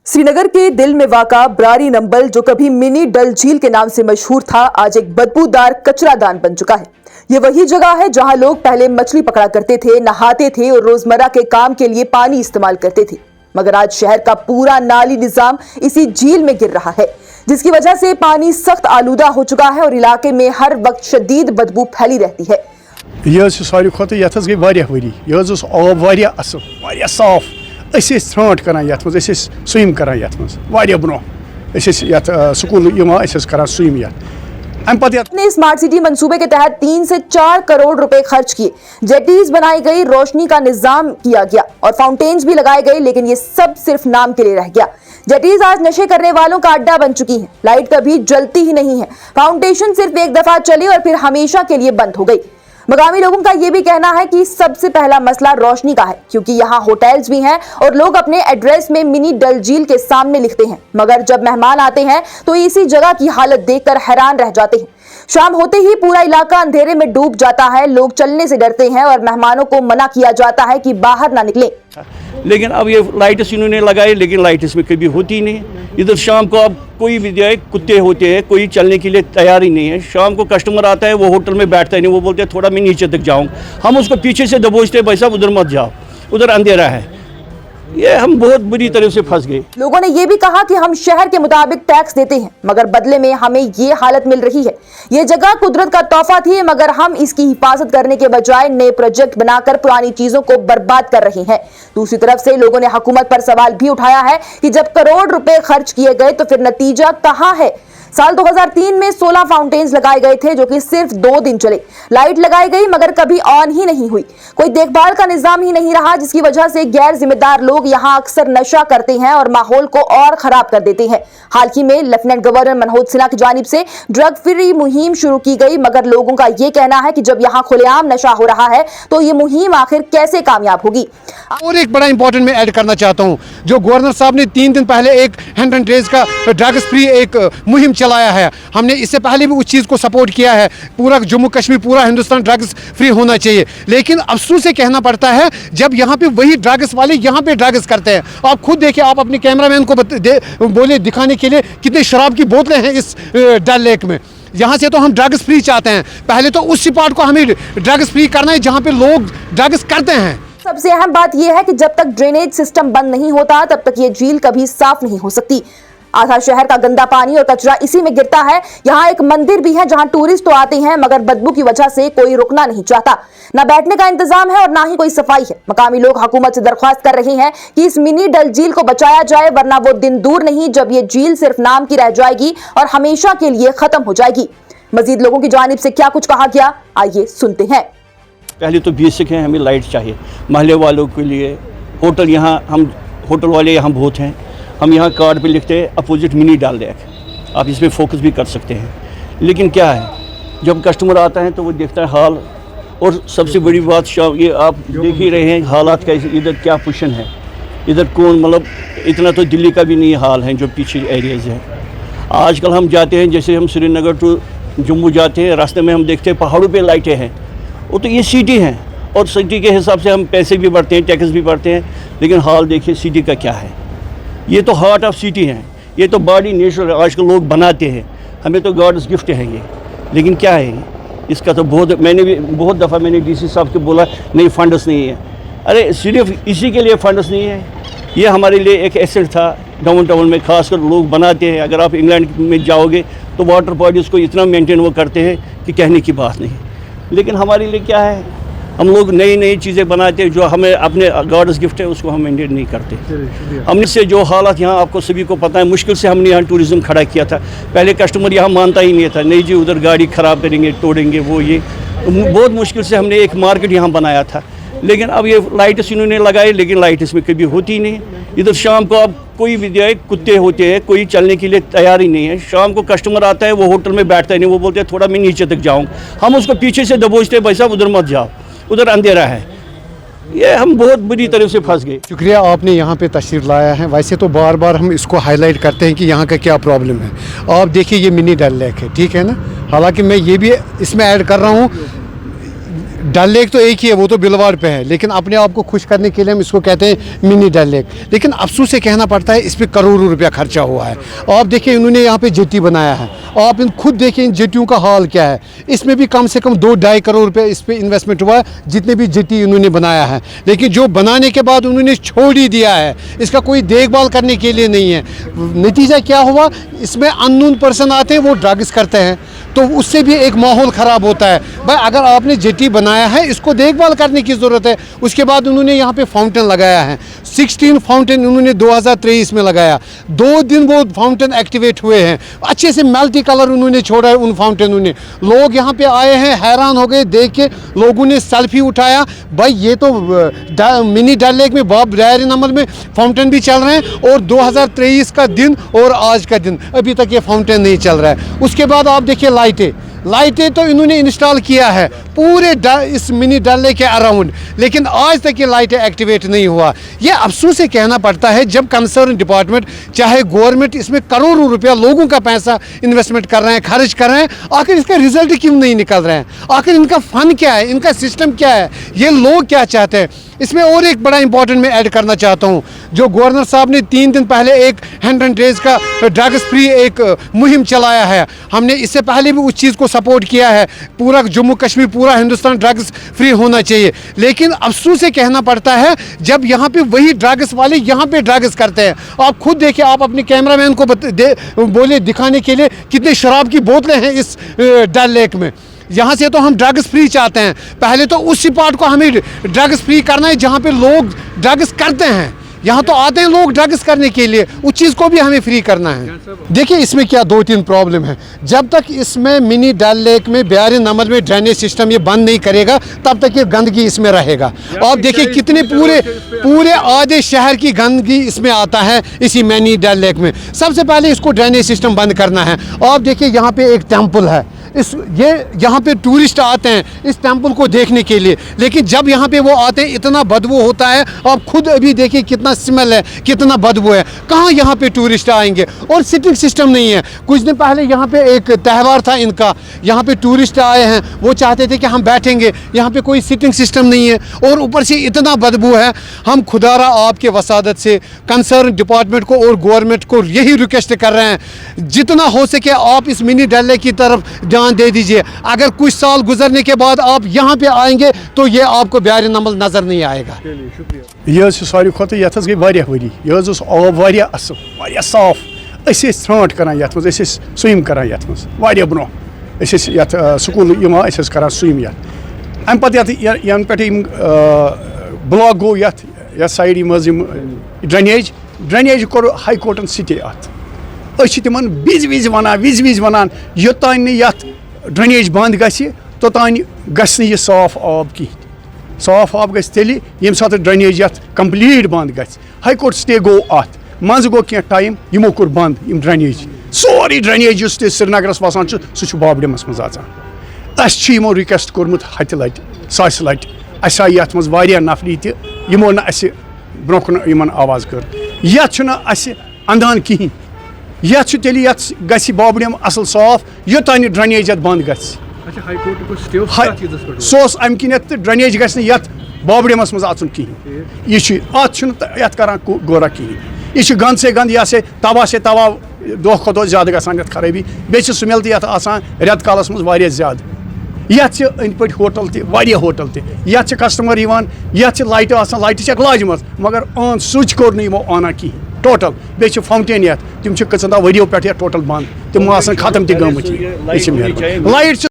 श्रीनगर के दिल में वाक़ा ब्रारी नंबल, जो कभी मिनी डल झील के नाम से मशहूर था, आज एक बदबूदार कचरादान बन चुका है। ये वही जगह है जहां लोग पहले मछली पकड़ा करते थे, नहाते थे और रोजमर्रा के काम के लिए पानी इस्तेमाल करते थे। मगर आज शहर का पूरा नाली निजाम इसी झील में गिर रहा है, जिसकी वजह से पानी सख्त आलूदा हो चुका है और इलाके में हर वक्त शदीद बदबू फैली रहती है। सारी खुद गई वरी आब वारिया साफ त्राट कर स्विम कर ब्रो स्कूल स्विम ने स्मार्ट सिटी मंसूबे के तहत 3 से 4 करोड़ रुपए खर्च किए, जेटीज बनाई गई, रोशनी का निजाम किया गया और फाउंटेन्स भी लगाए गए, लेकिन ये सब सिर्फ नाम के लिए रह गया। जेटीज आज नशे करने वालों का अड्डा बन चुकी हैं। लाइट कभी जलती ही नहीं है, फाउंडेशन सिर्फ एक दफा चली और फिर हमेशा के लिए बंद हो गई। मकामी लोगों का यह भी कहना है कि सबसे पहला मसला रोशनी का है, क्योंकि यहाँ होटल्स भी हैं और लोग अपने एड्रेस में मिनी डल झील के सामने लिखते हैं, मगर जब मेहमान आते हैं तो इसी जगह की हालत देखकर हैरान रह जाते हैं। शाम होते ही पूरा इलाका अंधेरे में डूब जाता है, लोग चलने से डरते हैं और मेहमानों को मना किया जाता है कि बाहर ना निकले। लेकिन अब ये लाइट्स इन्होंने लगाई, लेकिन लाइट इसमें कभी होती नहीं। इधर शाम को अब कोई भी जाए, कुत्ते होते हैं, कोई चलने के लिए तैयार ही नहीं है। शाम को कस्टमर आता है, वो होटल में बैठता ही नहीं, वो बोलते हैं थोड़ा मैं नीचे तक जाऊँ, हम उसको पीछे से दबोचते हैं, भाई साहब उधर मत जाओ, उधर अंधेरा है। ये हम बहुत बुरी तरह से फंस गए। लोगों ने ये भी कहा कि हम शहर के मुताबिक टैक्स देते हैं, मगर बदले में हमें ये हालत मिल रही है। ये जगह कुदरत का तोहफा थी, मगर हम इसकी हिफाजत करने के बजाय नए प्रोजेक्ट बनाकर पुरानी चीजों को बर्बाद कर रहे हैं। दूसरी तरफ से लोगों ने हुकूमत पर सवाल भी उठाया है कि जब करोड़ रुपए खर्च किए गए तो फिर नतीजा कहां है। साल 2003 में 16 फाउंटेन्स लगाए गए थे, जो कि सिर्फ 2 दिन चले। लाइट लगाई गई मगर कभी ऑन ही नहीं हुई। कोई देखभाल का निजाम ही नहीं रहा, जिसकी वजह से गैर जिम्मेदार लोग यहां अक्सर नशा करते हैं और माहौल को और खराब कर देते हैं। हाल ही में लेफ्टिनेंट गवर्नर मनोज सिन्हा की जानिब से ड्रग फ्री मुहिम शुरू की गई, मगर लोगों का ये कहना है कि जब यहाँ खुलेआम नशा हो रहा है तो ये मुहिम आखिर कैसे कामयाब होगी। और एक बड़ा इंपॉर्टेंट मैं ऐड करना चाहता हूँ, जो गवर्नर साहब ने 3 दिन पहले एक हैंड एंड रेज का ड्रग्स फ्री एक मुहिम चलाया है। हमने इससे पहले भी उस चीज़ को सपोर्ट किया है। पूरा जम्मू कश्मीर, पूरा हिंदुस्तान ड्रग्स फ्री होना चाहिए, लेकिन अफसोस से कहना पड़ता है जब यहाँ पे वही ड्रग्स वाले यहाँ पे ड्रग्स करते हैं। आप खुद देखिए, आप अपने कैमरामैन को बोले दिखाने के लिए कितने शराब की बोतलें हैं इस डल लेक में। यहाँ से तो हम ड्रग्स फ्री चाहते हैं, पहले तो उस पार्ट को हमें ड्रग्स फ्री करना है जहाँ पे लोग ड्रग्स करते हैं। सबसे अहम बात यह है कि जब तक ड्रेनेज सिस्टम बंद नहीं होता तब तक ये झील कभी साफ नहीं हो सकती। आधा शहर का गंदा पानी और कचरा इसी में गिरता है। यहाँ एक मंदिर भी है जहाँ टूरिस्ट तो आते हैं, मगर बदबू की वजह से कोई रुकना नहीं चाहता। न बैठने का इंतजाम है और ना ही कोई सफाई है। मकामी लोग हुकूमत से दरख्वास्त कर रहे हैं कि इस मिनी डल झील को बचाया जाए, वरना वो दिन दूर नहीं जब ये झील सिर्फ नाम की रह जाएगी और हमेशा के लिए खत्म हो जाएगी। मजीद लोगों की जानिब से क्या कुछ कहा गया, आइए सुनते हैं। पहले तो बेसिक है, हमें लाइट चाहिए महल्ले वालों के लिए। होटल यहाँ हम होटल वाले यहाँ बहुत हैं, हम यहाँ कार्ड पे लिखते हैं अपोजिट मिनी डल लेक, आप इसमें फोकस भी कर सकते हैं। लेकिन क्या है, जब कस्टमर आता है तो वो देखता है हाल। और सबसे बड़ी बात ये आप देख ही रहे हैं हालात कैसे, इधर क्या पोजीशन है, इधर कौन, मतलब इतना तो दिल्ली का भी नहीं हाल है जो पीछे एरियाज़ हैं। आजकल हम जाते हैं, जैसे हम श्रीनगर टू जम्मू जाते हैं, रास्ते में हम देखते हैं पहाड़ों पे लाइटें हैं। वो तो ये सिटी हैं और सिटी के हिसाब से हम पैसे भी बढ़ते हैं, टैक्स भी बढ़ते हैं, लेकिन हाल देखिए सिटी का क्या है। ये तो हार्ट ऑफ सिटी है, ये तो बॉडी नेचुरल आजकल लोग बनाते हैं, हमें तो गॉड्स गिफ्ट है ये। लेकिन क्या है इसका तो मैंने भी बहुत दफ़ा मैंने डीसी साहब को बोला नहीं फंड्स नहीं है। अरे सिर्फ इसी के लिए फंड्स नहीं है, ये हमारे लिए एक एसेट था डाउन टाउन में, खासकर लोग बनाते हैं। अगर आप इंग्लैंड में जाओगे तो वाटर बॉडीज़ को इतना मेंटेन वो करते हैं कि कहने की बात नहीं। लेकिन हमारे लिए क्या है, हम लोग नई नई चीज़ें बनाते हैं, जो हमें अपने गॉड्स गिफ्ट है उसको हम मेंटेन नहीं करते। हमने से जो हालात यहाँ आपको सभी को पता है, मुश्किल से हमने यहाँ टूरिज़्म खड़ा किया था। पहले कस्टमर यहाँ मानता ही नहीं था, नहीं जी उधर गाड़ी ख़राब करेंगे, तोड़ेंगे, वो ये बहुत मुश्किल से हमने एक मार्केट यहाँ बनाया था। लेकिन अब ये लाइट्स इन्होंने लगाई, लेकिन लाइट इसमें कभी होती नहीं। इधर शाम को अब कोई भी जाए, कुत्ते होते हैं, कोई चलने के लिए तैयार ही नहीं है। शाम को कस्टमर आता है, वो होटल में बैठता ही नहीं, वो बोलते हैं थोड़ा मैं नीचे तक जाऊँ, हम उसको पीछे से दबोचते हैं, भाई साहब उधर मत जाओ, उधर अंधेरा है। ये हम बहुत बुरी तरह से फंस गए। शुक्रिया, आपने यहाँ पे तशरीफ लाया है। वैसे तो बार बार हम इसको हाईलाइट करते हैं कि यहाँ का क्या प्रॉब्लम है। आप देखिए ये मिनी डल लेक है, ठीक है ना। हालांकि मैं ये भी इसमें ऐड कर रहा हूँ, डल लेक तो एक ही है, वो तो बिलवाड़ पे है, लेकिन अपने आप को खुश करने के लिए हम इसको कहते हैं मिनी डल लेक। लेकिन अफसोस से कहना पड़ता है इस पर करोड़ों रुपया खर्चा हुआ है। आप देखिए इन्होंने यहाँ पे जेटी बनाया है, आप खुद देखिए इन जेटियों का हाल क्या है। इसमें भी कम से कम 2-2.5 करोड़ रुपये इस पर इन्वेस्टमेंट हुआ है, जितने भी जेटी इन्होंने बनाया है। लेकिन जो बनाने के बाद उन्होंने छोड़ ही दिया है, इसका कोई देखभाल करने के लिए नहीं है। नतीजा क्या हुआ, इसमें अननोन पर्सन आते हैं, वो ड्रग्स करते हैं, तो उससे भी एक माहौल ख़राब होता है। भाई अगर आपने जेटी बनाया है, इसको देखभाल करने की ज़रूरत है। उसके बाद उन्होंने यहाँ पे फाउंटेन लगाया है, 16 फाउंटेन उन्होंने 2023 में लगाया। 2 दिन वो फाउंटेन एक्टिवेट हुए हैं, अच्छे से मल्टी कलर उन्होंने छोड़ा है उन फाउंटेनों ने। लोग यहाँ पे आए हैं, हैरान हो गए देख के, लोगों ने सेल्फी उठाया। भाई ये तो मिनी डल लेक में बाब डायरी नंबर में फाउंटेन भी चल रहे हैं, और 2023 का दिन और आज का दिन अभी तक ये फाउंटेन नहीं चल रहा है। उसके बाद आप देखिए लाइटें तो इन्होंने इंस्टॉल किया है पूरे इस मिनी डल लेक के अराउंड, लेकिन आज तक ये लाइटें एक्टिवेट नहीं हुआ। ये अफसोस से कहना पड़ता है, जब कंसर्न डिपार्टमेंट चाहे गवर्नमेंट इसमें करोड़ों रुपया लोगों का पैसा इन्वेस्टमेंट कर रहे हैं, खर्च कर रहे हैं, आखिर इसका रिजल्ट क्यों नहीं निकल रहे हैं? आखिर इनका फन क्या है, इनका सिस्टम क्या है, ये लोग क्या चाहते हैं? इसमें और एक बड़ा इंपॉर्टेंट मैं ऐड करना चाहता हूँ, जो गवर्नर साहब ने 3 दिन पहले एक हैंड एंड रेज का ड्रग्स फ्री एक मुहिम चलाया है। हमने इससे पहले भी उस चीज़ को सपोर्ट किया है, पूरा जम्मू कश्मीर पूरा हिंदुस्तान ड्रग्स फ्री होना चाहिए। लेकिन अफसोस से कहना पड़ता है, जब यहाँ पे वही ड्रग्स वाले यहाँ पे ड्रग्स करते हैं। आप खुद देखिए, आप अपने कैमरामैन को बोले दिखाने के लिए कितने शराब की बोतलें हैं इस डल लेक में। यहाँ से तो हम ड्रग्स फ्री चाहते हैं, पहले तो उसी पार्ट को हमें ड्रग्स फ्री करना है जहाँ पे लोग ड्रग्स करते हैं। यहाँ तो आते हैं लोग ड्रग्स करने के लिए, उस चीज़ को भी हमें फ्री करना है। देखिए इसमें क्या 2-3 प्रॉब्लम है। जब तक इसमें मिनी डल लेक में 42 नंबर में ड्रेनेज सिस्टम ये बंद नहीं करेगा, तब तक ये गंदगी इसमें रहेगा। आप देखिए कितने पूरे आधे शहर की गंदगी इसमें आता है इसी मिनी डल लेक में। सबसे पहले इसको ड्रेनेज सिस्टम बंद करना है। आप देखिए यहाँ पे एक टेम्पल है, ये यहाँ पे टूरिस्ट आते हैं इस टेम्पल को देखने के लिए, लेकिन जब यहाँ पे वो आते हैं इतना बदबू होता है। आप खुद अभी देखिए कितना स्मेल है, कितना बदबू है। कहाँ यहाँ पे टूरिस्ट आएंगे? और सिटिंग सिस्टम नहीं है। कुछ दिन पहले यहाँ पे एक त्यौहार था इनका, यहाँ पे टूरिस्ट आए हैं, वो चाहते थे कि हम बैठेंगे, यहाँ पे कोई सिटिंग सिस्टम नहीं है, और ऊपर से इतना बदबू है। हम खुदारा आपके वसादत से कंसर्न डिपार्टमेंट को और गवर्नमेंट को यही रिक्वेस्ट कर रहे हैं, जितना हो सके आप इस मिनी डल लेक की तरफ दे दीजिए। अगर कुछ साल गुजरने के बाद आप यहाँ पे आएंगे तो ये आपको ब्यारी नंबर नजर नहीं आएगा। यह सारी खुद ये गई वरी, यह आब वारिया असल, वारिया साफ। त्रांट करान यथ मज, स्विम करान यथ मज वारिया ब्रो, स्कूल करान स्विम यथ। अम पत यन पे ब्लॉक गो यथ साइड मज ड्रेनेज कोर हाई कोर्टन स्टे अत। तिमन विज वनान योतान ड्रेनेज बंद गि तोतान गस यह साफ आब कहीं। साफ आब गि तेल ये सात ड्रेनेज कंप्लीट बंद गि। हाई कोर्ट स्टे गो अत मज गो क्या टाइम, यमो कोर बंद ड्रेनेज, सोरी ड्रेनेज श्रीनगरस वसान सह बाबडमस मज अमो रिक्वेस्ट कोर्मुत हत लट 100 लट। अस आय ये मज वारिया नफरी तमो न ब्रो कुन आवाज कर। ये अंदान कहीं, ये तेल गि बाबडम असल साफ योतान ड्रेनेज बंद गि। सह अम किन ड्रेनेज गि बाबडमस मज अचुन कहीं। यह करान गोरा कहीं, यह गंद से गंद, यह तवा से तवा दो खो ज्यादा गसान खराबी। बे स्मेल तक रेत कालस मज वारिया ज्यादा। यथ अंद पे होटल तह होटल तथ कस्टमर यथ लाइट लाइट लाजम, मगर ऑन स्विच कोर नहीं यमो आना कहीं टोटल। बे फाउंटेन तम कचन वरियो पे टोटल बंद, तम खत्म तह गमत लाइट।